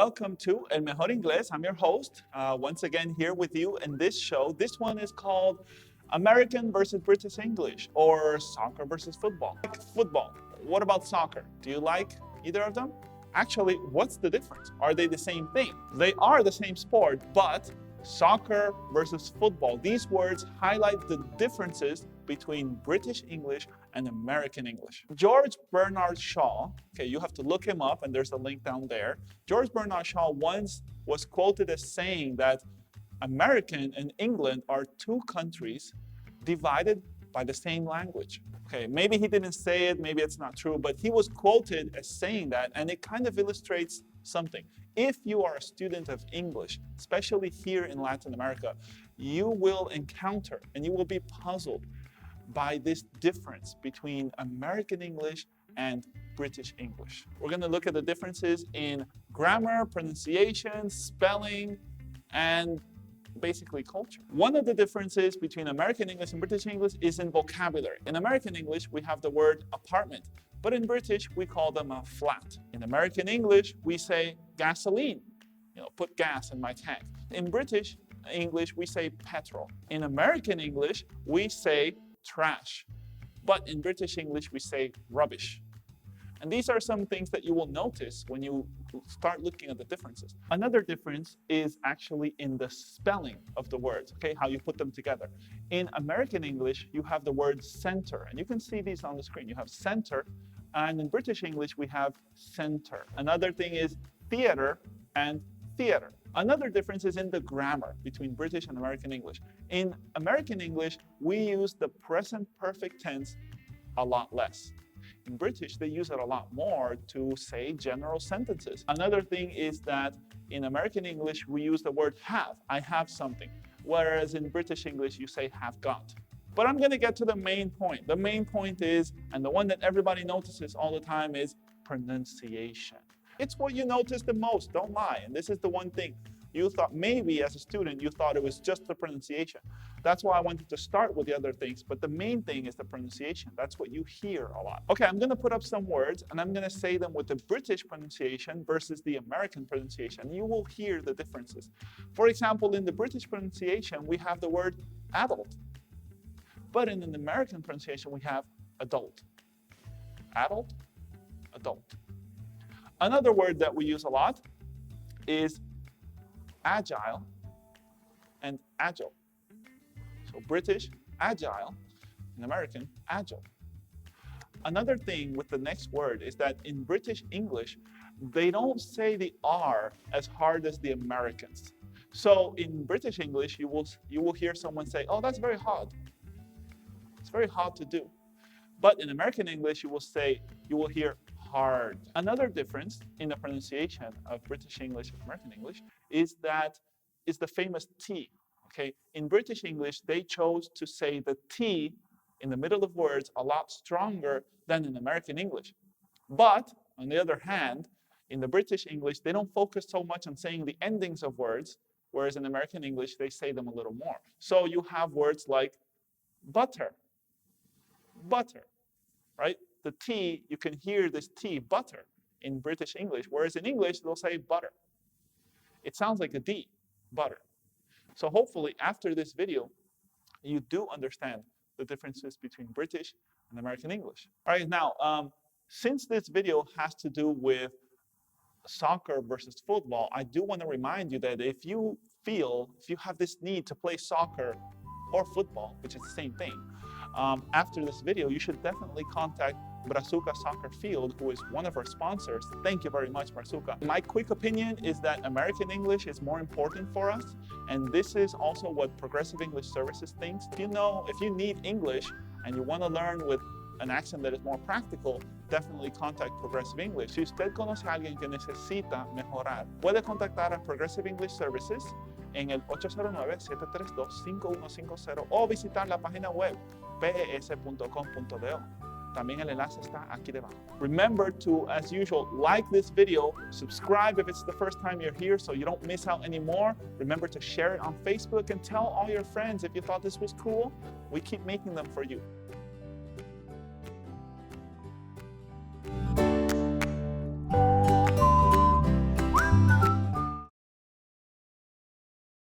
Welcome to El Mejor Inglés. I'm your host, once again here with you in this show. This one is called American versus British English, or soccer versus football. Football. What about soccer? Do you like either of them? Actually, what's the difference? Are they the same thing? They are the same sport, but soccer versus football. These words highlight the differences between British English and American English. George Bernard Shaw, okay, you have to look him up and there's a link down there. George Bernard Shaw once was quoted as saying that American and England are two countries divided by the same language. Okay, maybe he didn't say it, maybe it's not true, but he was quoted as saying that, and it kind of illustrates something. If you are a student of English, especially here in Latin America, you will encounter and you will be puzzled by this difference between American English and British English. We're going to look at the differences in grammar, pronunciation, spelling, and basically culture. One of the differences between American English and British English is in vocabulary. In American English, we have the word apartment, but in British, we call them a flat. In American English, we say gasoline, put gas in my tank. In British English, we say petrol. In American English, we say trash, but in British English, we say rubbish. And these are some things that you will notice when you start looking at the differences. Another difference is actually in the spelling of the words, okay, how you put them together. In American English, you have the word center, and you can see these on the screen. You have center, and in British English, we have center. Another thing is theater and theater. Another difference is in the grammar between British and American English. In American English, we use the present perfect tense a lot less. In British, they use it a lot more to say general sentences. Another thing is that in American English, we use the word have. I have something. Whereas in British English, you say have got. But I'm going to get to the main point. The main point is, and the one that everybody notices all the time, is pronunciation. It's what you notice the most, don't lie. And this is the one thing. You thought maybe as a student, you thought it was just the pronunciation. That's why I wanted to start with the other things, but the main thing is the pronunciation. That's what you hear a lot. Okay, I'm gonna put up some words and I'm gonna say them with the British pronunciation versus the American pronunciation. You will hear the differences. For example, in the British pronunciation, we have the word adult. But in an American pronunciation, we have adult. Adult, adult. Another word that we use a lot is agile and agile. So British, agile, and American, agile. Another thing with the next word is that in British English, they don't say the R as hard as the Americans. So in British English, you will hear someone say, oh, that's very hard. It's very hard to do. But in American English, you will hear hard. Another difference in the pronunciation of British English and American English is the famous T. Okay, in British English, they chose to say the T in the middle of words a lot stronger than in American English. But on the other hand, in the British English, they don't focus so much on saying the endings of words, whereas in American English, they say them a little more. So you have words like butter, butter, right? The T, you can hear this T, butter, in British English, whereas in English, they'll say butter. It sounds like a D, butter. So hopefully, after this video, you do understand the differences between British and American English. All right, now, since this video has to do with soccer versus football, I do want to remind you that if you have this need to play soccer or football, which is the same thing, after this video, you should definitely contact Brazuca Soccer Field, who is one of our sponsors. Thank you very much, Brazuca. My quick opinion is that American English is more important for us, and this is also what Progressive English Services thinks. If you need English and you want to learn with an accent that is more practical, definitely contact Progressive English. Si usted conoce a alguien que necesita mejorar, puede contactar a Progressive English Services en el 809-732-5150 o visitar la página web pes.com.do. También el enlace está aquí debajo. Remember to, as usual, like this video, subscribe if it's the first time you're here so you don't miss out anymore. Remember to share it on Facebook and tell all your friends if you thought this was cool. We keep making them for you.